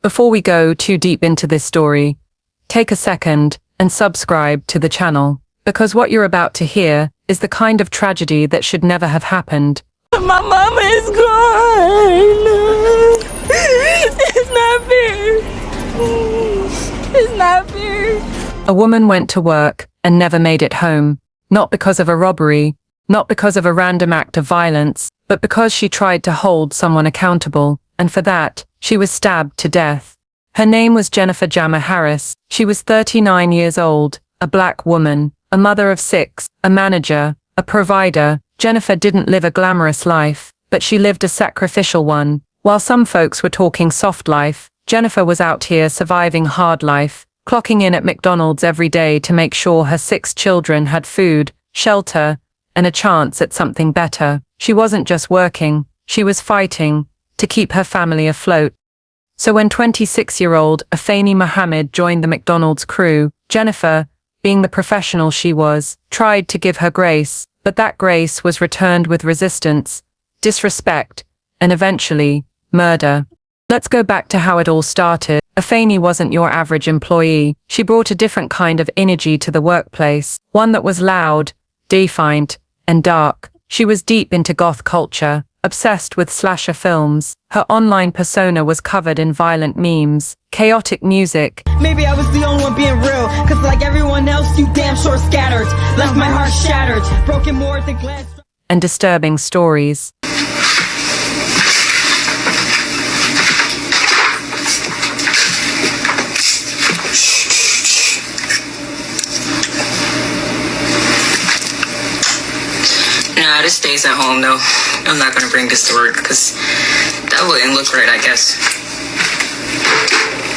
Before we go too deep into this story, take a second and subscribe to the channel, because what you're about to hear is the kind of tragedy that should never have happened. My mama is gone. It's not fair. It's not fair. A woman went to work and never made it home, not because of a robbery, not because of a random act of violence, but because she tried to hold someone accountable, and for that, she was stabbed to death. Her name was Jennifer Jama Harris. She was 39 years old, a black woman, a mother of 6, a manager, a provider. Jennifer didn't live a glamorous life, but she lived a sacrificial one. While some folks were talking soft life, Jennifer was out here surviving hard life, clocking in at McDonald's every day to make sure her 6 children had food, shelter, and a chance at something better. She wasn't just working, she was fighting to keep her family afloat. So when 26-year-old Afeni Mohammed joined the McDonald's crew, Jennifer, being the professional she was, tried to give her grace, but that grace was returned with resistance, disrespect, and eventually, murder. Let's go back to how it all started. Afeni wasn't your average employee. She brought a different kind of energy to the workplace, one that was loud, defiant, and dark. She was deep into goth culture, obsessed with slasher films. Her online persona was covered in violent memes, chaotic music. Maybe I was the only one being real, cause like everyone else, you damn sure scattered. Left my heart shattered, broken more than glass. And disturbing stories. Nah, this stays at home though. I'm not gonna bring this to work because that wouldn't look right, I guess.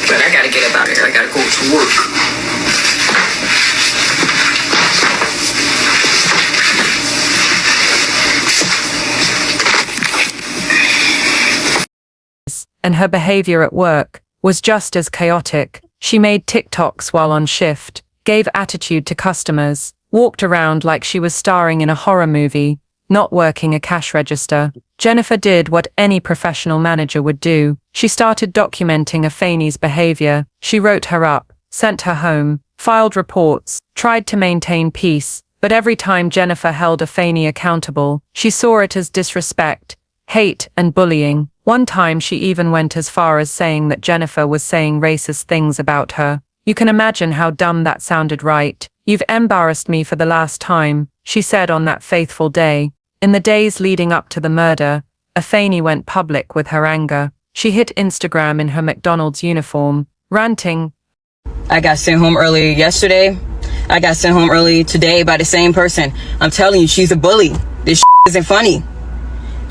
But I gotta get up out of here. I gotta go to work. And her behavior at work was just as chaotic. She made TikToks while on shift, gave attitude to customers, walked around like she was starring in a horror movie, not working a cash register. Jennifer did what any professional manager would do. She started documenting Afeni's behavior. She wrote her up, sent her home, filed reports, tried to maintain peace. But every time Jennifer held Afeni accountable, she saw it as disrespect, hate, and bullying. One time she even went as far as saying that Jennifer was saying racist things about her. You can imagine how dumb that sounded, right? "You've embarrassed me for the last time," she said on that faithful day. In the days leading up to the murder, Afeni went public with her anger. She hit Instagram in her McDonald's uniform, ranting, I got sent home early yesterday. I got sent home early today by the same person. I'm telling you, she's a bully. This isn't funny.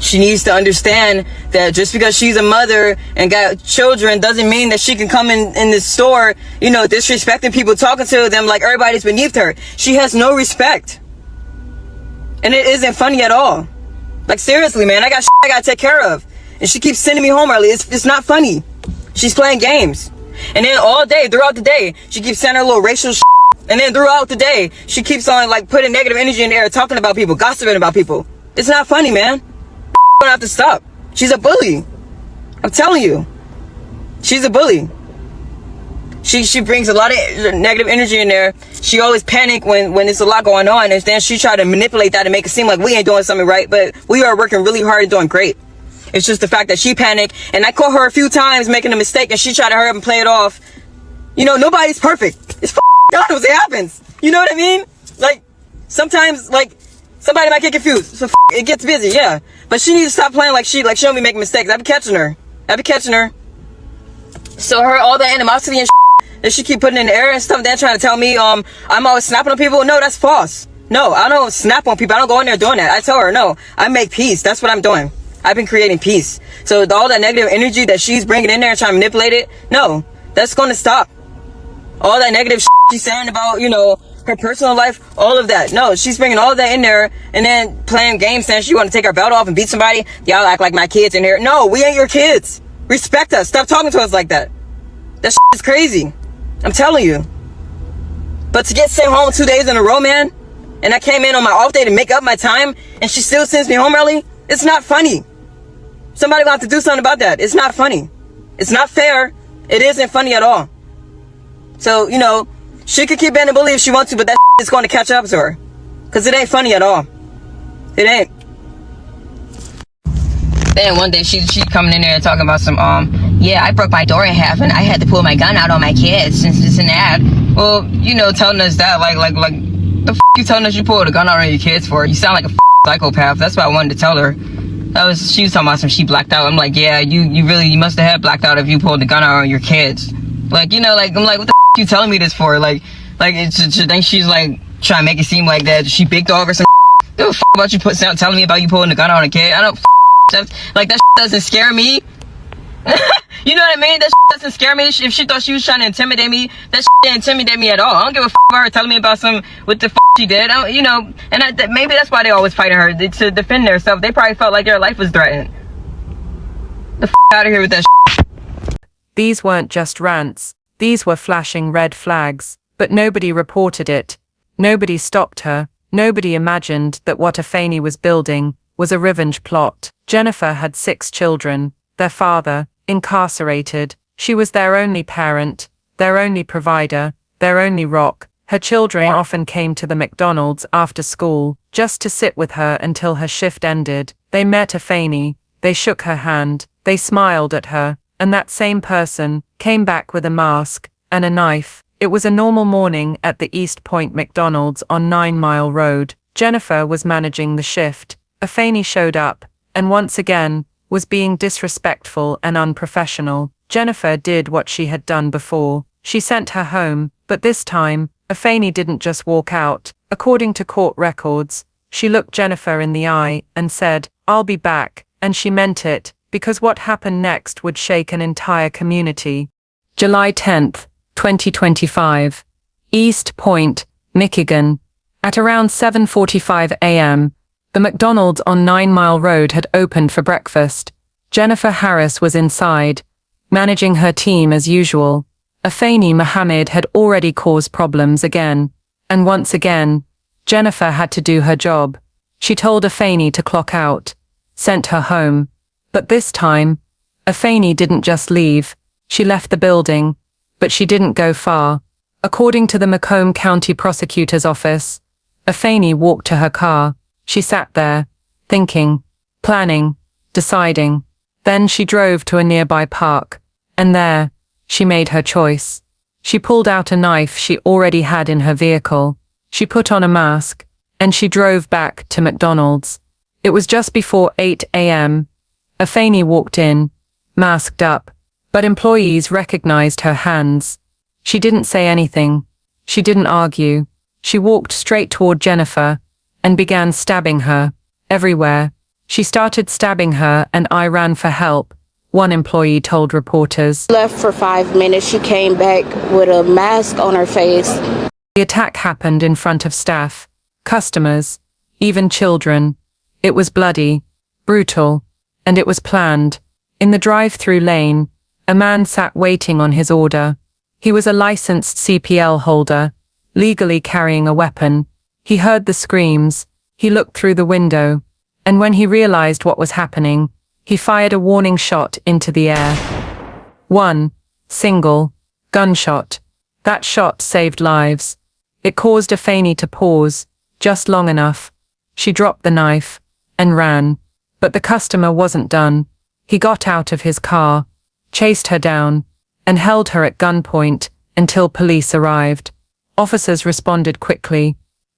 She needs to understand that just because she's a mother and got children doesn't mean that she can come in this store, disrespecting people, talking to them like everybody's beneath her. She has no respect. And it isn't funny at all. Like, seriously, man, I got I gotta take care of. And she keeps sending me home early. It's not funny. She's playing games. And then all day, throughout the day, she keeps sending her little racial shit. And then throughout the day, she keeps on, like, putting negative energy in the air, talking about people, gossiping about people. It's not funny, man. Don't have to stop. She's a bully. I'm telling you. She's a bully. She brings a lot of negative energy in there. She always panic when there's a lot going on, and then she try to manipulate that and make it seem like we ain't doing something right, but we are working really hard and doing great. It's just the fact that she panicked, and I caught her a few times making a mistake, and she tried to hurry up and play it off. Nobody's perfect. It's God knows it happens. You know what I mean? Like, sometimes, like, somebody might get confused, so it gets busy, yeah. But she needs to stop playing like she don't be making mistakes. I be catching her. So all that animosity and that she keep putting in the air and stuff, they're trying to tell me I'm always snapping on people. No, that's false. No, I don't snap on people. I don't go in there doing that. I tell her, no, I make peace. That's what I'm doing. I've been creating peace. So all that negative energy that she's bringing in there and trying to manipulate it, no, that's going to stop. All that negative she's saying about, her personal life, all of that. No, she's bringing all of that in there and then playing games saying she want to take her belt off and beat somebody. Y'all act like my kids in here. No, we ain't your kids. Respect us. Stop talking to us like that. That is crazy. I'm telling you. But to get sent home 2 days in a row, man, and I came in on my off day to make up my time, and she still sends me home early, it's not funny. Somebody will have to do something about that. It's not funny. It's not fair. It isn't funny at all. So, you know, she could keep being a bully if she wants to, but that is going to catch up to her. Because it ain't funny at all. It ain't. Then one day she coming in there talking about some, yeah, I broke my door in half and I had to pull my gun out on my kids since this and that. Well, you know, telling us that, like, the f*** you telling us you pulled a gun out on your kids for? You sound like a psychopath. That's what I wanted to tell her. She was talking about some, she blacked out. I'm like, yeah, you must have had blacked out if you pulled the gun out on your kids. Like, you know, like, I'm like, what the f*** you telling me this for? Like, she thinks she's, like, trying to make it seem like that she big dog or some Give a f*** about you telling me about you pulling the gun out on a kid. I don't like that doesn't scare me. You know what I mean? That doesn't scare me. If she thought she was trying to intimidate me, that didn't intimidate me at all. I don't give a f*** about her telling me about some what the f*** she did. You know, and maybe that's why they always fighting her, to defend themselves. They probably felt like their life was threatened. The f*** out of here with that shit. These weren't just rants. These were flashing red flags. But nobody reported it. Nobody stopped her. Nobody imagined that what Afeni was building was a revenge plot. Jennifer had 6 children. Their father, incarcerated. She was their only parent, their only provider, their only rock. Her children often came to the McDonald's after school, just to sit with her until her shift ended. They met Afeni, they shook her hand, they smiled at her, and that same person came back with a mask and a knife. It was a normal morning at the East Point McDonald's on 9 Mile Road. Jennifer was managing the shift. Afeni showed up, and once again, was being disrespectful and unprofessional. Jennifer did what she had done before. She sent her home, but this time, Afeni didn't just walk out. According to court records, she looked Jennifer in the eye and said, "I'll be back," and she meant it, because what happened next would shake an entire community. July 10th, 2025. East Point, Michigan. At around 7:45 a.m., the McDonald's on 9 Mile Road had opened for breakfast. Jennifer Harris was inside, managing her team as usual. Afeni Mohammed had already caused problems again. And once again, Jennifer had to do her job. She told Afeni to clock out, sent her home. But this time, Afeni didn't just leave. She left the building, but she didn't go far. According to the Macomb County Prosecutor's Office, Afeni walked to her car. She sat there, thinking, planning, deciding. Then she drove to a nearby park, and there, she made her choice. She pulled out a knife she already had in her vehicle. She put on a mask, and she drove back to McDonald's. It was just before 8 a.m. Afeni walked in, masked up, but employees recognized her hands. She didn't say anything. She didn't argue. She walked straight toward Jennifer and began stabbing her, everywhere. She started stabbing her and I ran for help, one employee told reporters. Left for 5 minutes, she came back with a mask on her face. The attack happened in front of staff, customers, even children. It was bloody, brutal, and it was planned. In the drive-through lane, a man sat waiting on his order. He was a licensed CPL holder, legally carrying a weapon. He heard the screams, he looked through the window, and when he realized what was happening, he fired a warning shot into the air. One single gunshot. That shot saved lives. It caused Afeni to pause, just long enough. She dropped the knife and ran, but the customer wasn't done. He got out of his car, chased her down, and held her at gunpoint until police arrived. Officers responded quickly.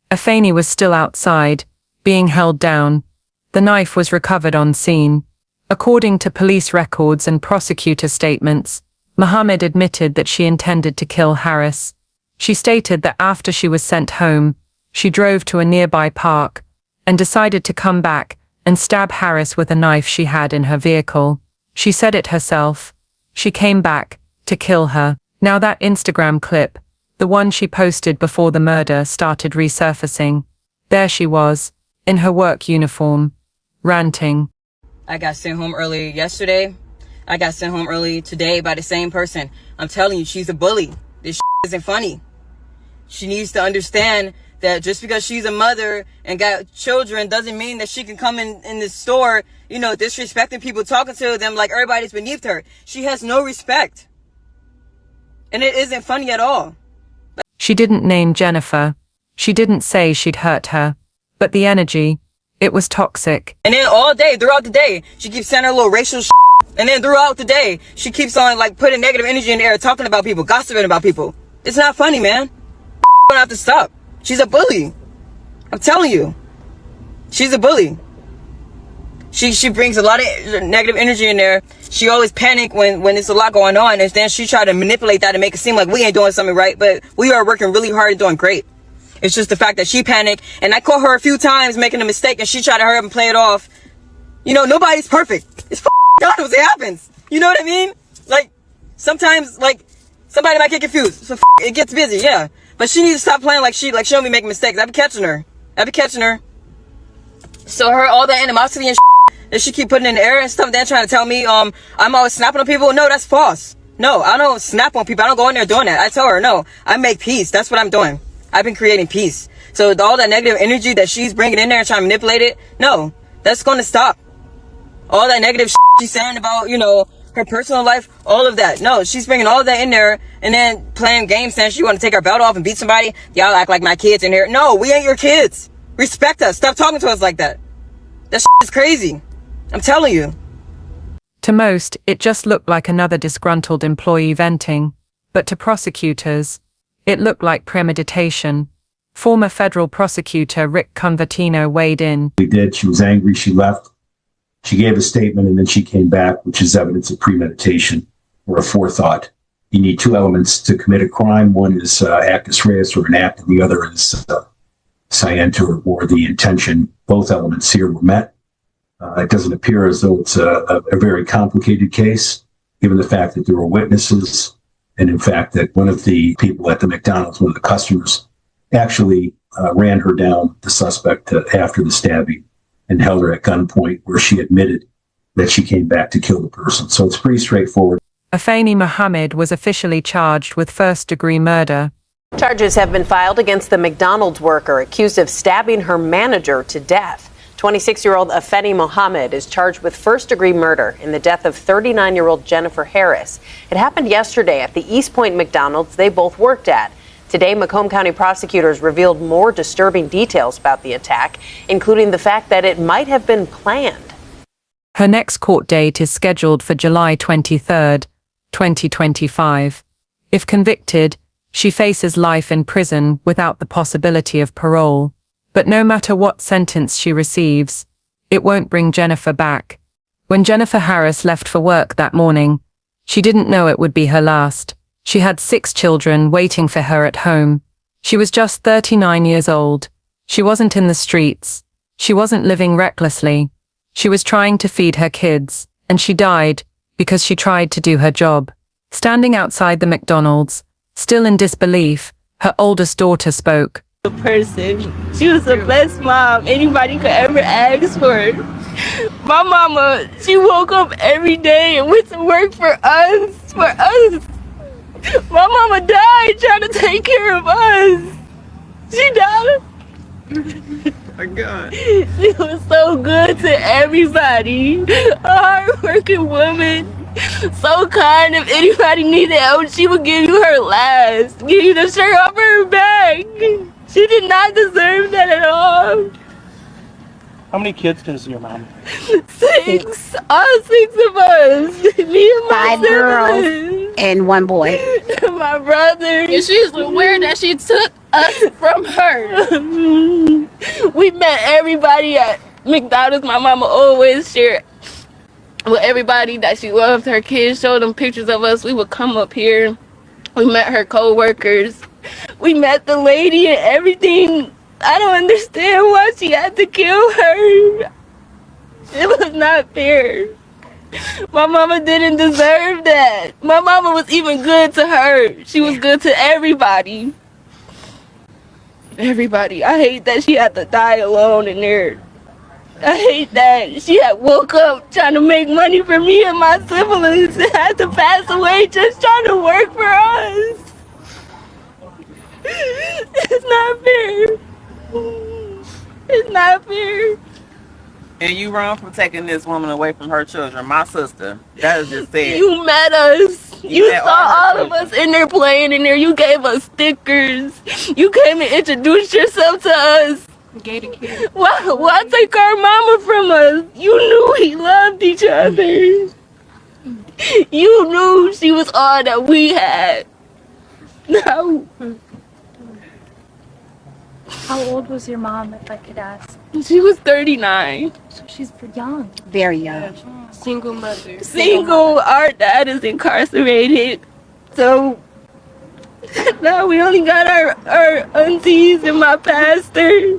Afeni was still outside, being held down. The knife was recovered on scene. According to police records and prosecutor statements, Mohammed admitted that she intended to kill Harris. She stated that after she was sent home, she drove to a nearby park and decided to come back and stab Harris with a knife she had in her vehicle. She said it herself. She came back to kill her. Now that Instagram clip, the one she posted before the murder, started resurfacing. There she was, in her work uniform, ranting. I got sent home early yesterday. I got sent home early today by the same person. I'm telling you, she's a bully. This isn't funny. She needs to understand that just because she's a mother and got children doesn't mean that she can come in the store, you know, disrespecting people, talking to them like everybody's beneath her. She has no respect. And it isn't funny at all. She didn't name Jennifer. She didn't say she'd hurt her. But the energy, it was toxic. And then all day, throughout the day, she keeps saying her little racial shit. And then throughout the day, she keeps on like putting negative energy in the air, talking about people, gossiping about people. It's not funny, man. Gonna have to stop. She's a bully. I'm telling you. She's a bully. She brings a lot of negative energy in there. She always panic when there's a lot going on, and then she try to manipulate that and make it seem like we ain't doing something right, but we are working really hard and doing great. It's just the fact that she panicked, and I caught her a few times making a mistake, and she tried to hurry up and play it off. You know, nobody's perfect. It's God, it happens. You know what I mean? Like, sometimes, like, somebody might get confused. So it gets busy, yeah. But she needs to stop playing like she don't be making mistakes. I be catching her. So all the animosity and that she keep putting in the air and stuff, then trying to tell me I'm always snapping on people. No, that's false. No, I don't snap on people. I don't go in there doing that. I tell her, no, I make peace. That's what I'm doing. I've been creating peace. So all that negative energy that she's bringing in there and trying to manipulate it, no, that's going to stop. All that negative she's saying about, you know, her personal life, all of that. No, she's bringing all of that in there and then playing games saying she want to take her belt off and beat somebody. Y'all act like my kids in here. No, we ain't your kids. Respect us. Stop talking to us like that. That is crazy. I'm telling you. To most, it just looked like another disgruntled employee venting. But to prosecutors, it looked like premeditation. Former federal prosecutor Rick Convertino weighed in. She was angry. She left. She gave a statement and then she came back, which is evidence of premeditation or a forethought. You need two elements to commit a crime. One is actus reus or an act, and the other is scienter or the intention. Both elements here were met. It doesn't appear as though it's a very complicated case, given the fact that there were witnesses, and in fact that one of the people at the McDonald's, one of the customers, actually ran her down, the suspect, after the stabbing and held her at gunpoint, where she admitted that she came back to kill the person. So it's pretty straightforward. Afeni Mohammed was officially charged with first-degree murder. Charges have been filed against the McDonald's worker accused of stabbing her manager to death. 26-year-old Afeni Mohammed is charged with first-degree murder in the death of 39-year-old Jennifer Harris. It happened yesterday at the East Point McDonald's they both worked at. Today, Macomb County prosecutors revealed more disturbing details about the attack, including the fact that it might have been planned. Her next court date is scheduled for July 23, 2025. If convicted, she faces life in prison without the possibility of parole. But no matter what sentence she receives, it won't bring Jennifer back. When Jennifer Harris left for work that morning, she didn't know it would be her last. She had 6 children waiting for her at home. She was just 39 years old. She wasn't in the streets. She wasn't living recklessly. She was trying to feed her kids, and she died because she tried to do her job. Standing outside the McDonald's, still in disbelief, her oldest daughter spoke. Person. She was the best mom anybody could ever ask for. My mama, she woke up every day and went to work for us. My mama died trying to take care of us. She died. My God. She was so good to everybody. A hard-working woman. So kind. If anybody needed help, she would give you her last. Give you the shirt off her back. She did not deserve that at all. How many kids does your mom? 6. All 6 of us. Me and my 5 girls and 1 boy. My brother. And she's aware that she took us from her. We met everybody at McDonald's. My mama always shared with everybody that she loved her kids, showed them pictures of us. We would come up here. We met her co-workers. We met the lady and everything. I don't understand why she had to kill her. It was not fair. My mama didn't deserve that. My mama was even good to her. She was good to everybody. Everybody. I hate that she had to die alone in there. I hate that she had woke up trying to make money for me and my siblings and had to pass away just trying to work for us. It's not fair. It's not fair. And you run from taking this woman away from her children. My sister. That is just sad. You met us. You saw all of us in there playing in there. You gave us stickers. You came and introduced yourself to us. Why take our mama from us? You knew we loved each other. You knew she was all that we had. No. How old was your mom, if I could ask? She was 39. So she's young. Very young. Single mother. Single. Our dad is incarcerated. So now we only got our aunties and my pastor.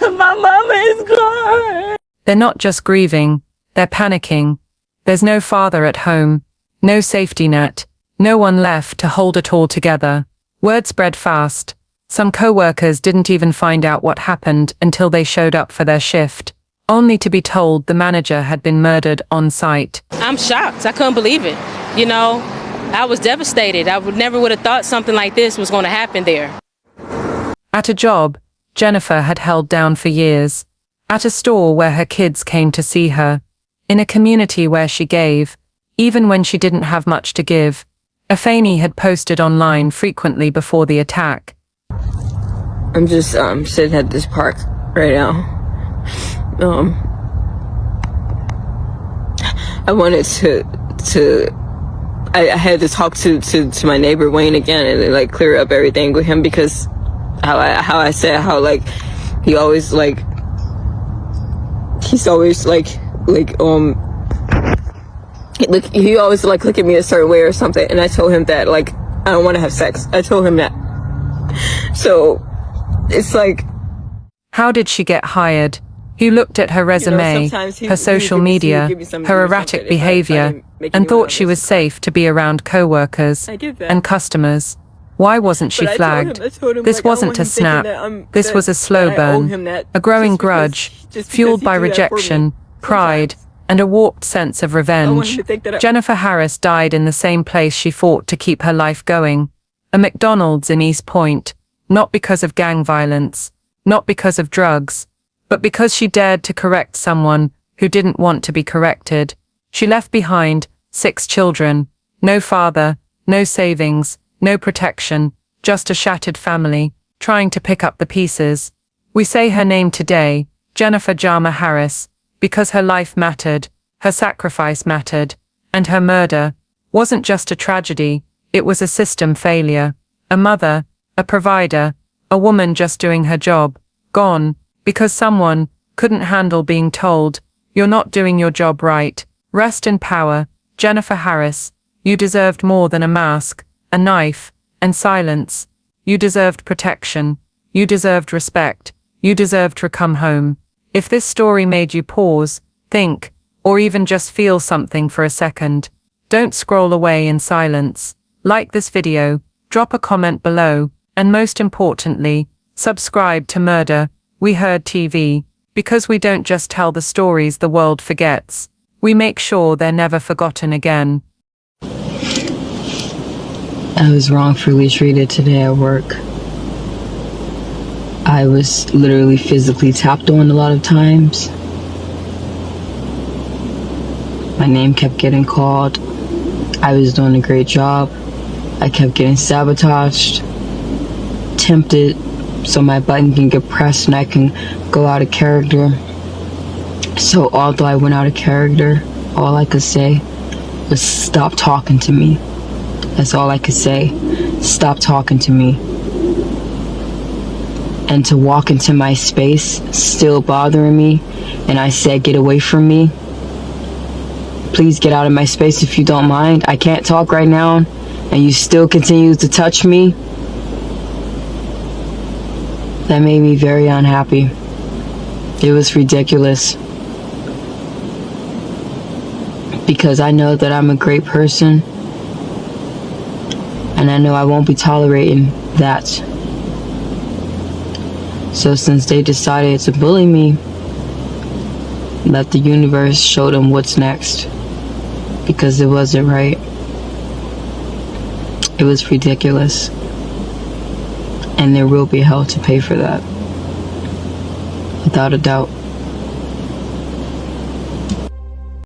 My mama is gone. They're not just grieving, they're panicking. There's no father at home, no safety net, no one left to hold it all together. Word spread fast. Some co-workers didn't even find out what happened until they showed up for their shift, only to be told the manager had been murdered on site. I'm shocked. I couldn't believe it. You know, I was devastated. I never would have thought something like this was going to happen there. At a job Jennifer had held down for years, at a store where her kids came to see her, in a community where she gave, even when she didn't have much to give, Afeni had posted online frequently before the attack. I'm just sitting at this park right now. I wanted I had to talk to my neighbor Wayne again and like clear up everything with him, because how I said how like he always like he always look at me a certain way or something, and I told him that like I don't want to have sex. I told him that. So it's like, how did she get hired? Who looked at her resume, her social media, her erratic behavior, and thought she was safe to be around co-workers and customers? Why wasn't she flagged? This wasn't a snap. This was a slow burn, a growing grudge, fueled by rejection, pride, and a warped sense of revenge. Jennifer Harris died in the same place she fought to keep her life going, a McDonald's in East Point, not because of gang violence, not because of drugs, but because she dared to correct someone who didn't want to be corrected. She left behind 6 children, no father, no savings, no protection, just a shattered family, trying to pick up the pieces. We say her name today, Jennifer Jama Harris, because her life mattered, her sacrifice mattered, and her murder wasn't just a tragedy, it was a system failure. A mother, a provider, a woman just doing her job, gone, because someone couldn't handle being told, "You're not doing your job right." Rest in power, Jennifer Harris. You deserved more than a mask, a knife, and silence. You deserved protection. You deserved respect. You deserved to come home. If this story made you pause, think, or even just feel something for a second, don't scroll away in silence. Like this video, drop a comment below, and most importantly, subscribe to Murder, We Heard TV, because we don't just tell the stories the world forgets. We make sure they're never forgotten again. I was wrongfully treated today at work. I was literally physically tapped on a lot of times. My name kept getting called. I was doing a great job. I kept getting sabotaged, tempted, so my button can get pressed and I can go out of character. So although I went out of character, all I could say was stop talking to me. That's all I could say. Stop talking to me. And to walk into my space, still bothering me, and I said, get away from me. Please get out of my space if you don't mind. I can't talk right now, and you still continue to touch me. That made me very unhappy. It was ridiculous. Because I know that I'm a great person, and I know I won't be tolerating that. So since they decided to bully me, let the universe show them what's next. Because it wasn't right. It was ridiculous. And there will be hell to pay for that. Without a doubt.